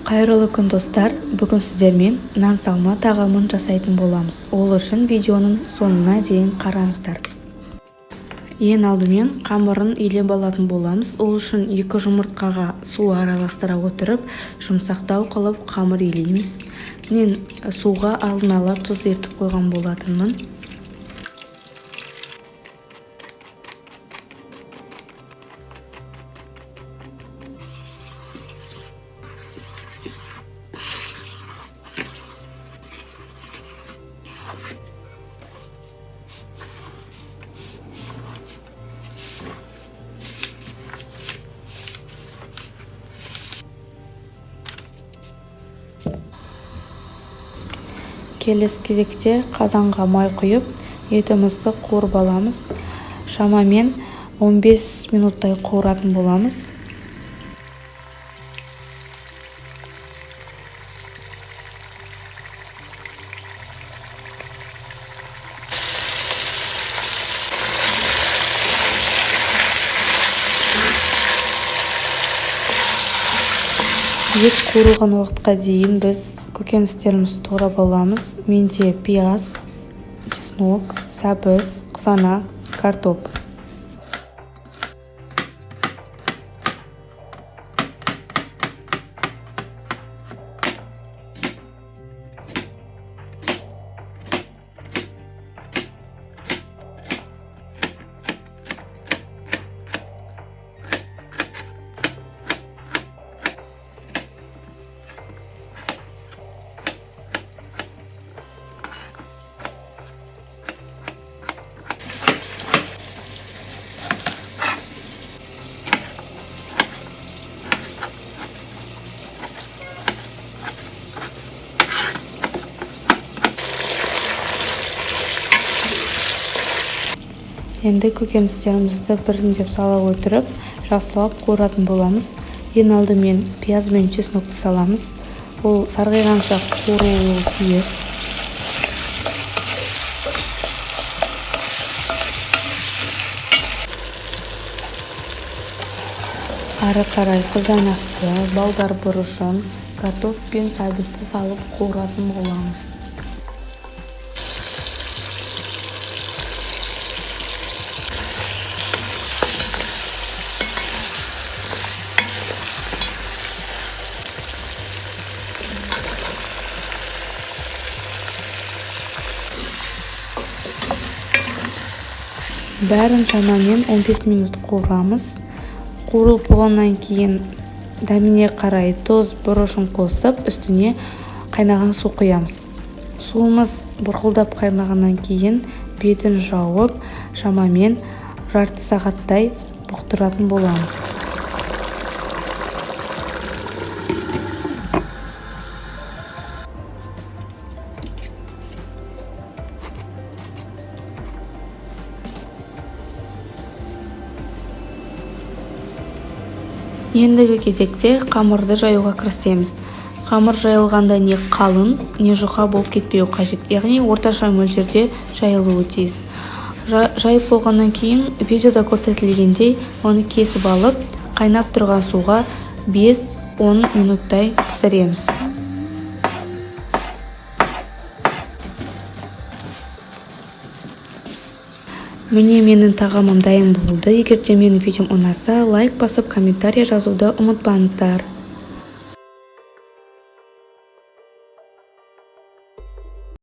Қайырлы күн достар, бүгін сіздермен нан салма тағамын жасайтын боламыз. Ол үшін видеоның соңына дейін қараңыздар. Ең алдымен қамырын илеп алатын боламыз. Ол үшін 2 жұмыртқаға су араластыра отырып, жұмсақтау қылып қамыр илейміз. Мен суға алдын ала тұз ертіп қойған болатынмын. Келесі кезекте қазанға май құйып, етімізді қуырып аламыз. Шамамен 15 минуттай қуыратын боламыз. Ет қуырылған уақытқа дейін біз көкөністерімізді турап аламыз. Менде пияз, чеснок, сәбіз, қызанақ, картоп. Енді көкөністерімізді біріндеп сала отырып, жақсылап қуыратын боламыз. Ең алдымен пияз бен чеснокты саламыз. Ол сарғайғанша қуырылуы тиіс. Ары қарай қызанақты, балдар бұрышын, картоп пен сәбізді салып қуыратын боламыз. Бәрін шамамен 15 минут қуырамыз. Қуырылып болғаннан кейін дәміне қарай тұз, бұрышын қосып, үстіне қайнаған су құямыз. Суымыз бұрқылдап қайнағаннан кейін бетін жауып, шамамен жарты сағаттай бұқтыратын боламыз. Ендігі кезекте қамырды жаюға кірісеміз. Қамыр жайылғанда не қалың, не жұқа болып кетпеуі қажет. Яғни орташа мөлшерде жайылуы тиіс. Жайып болғаннан кейін видеода көрсетілгендей оны кесіп алып, қайнап тұрған суға 5-10 минуттай пісіреміз. Міне менің тағамым дайын болды. Егер де менің видеом ұнаса, лайк басып, комментарий жазуды ұмытпаңыздар.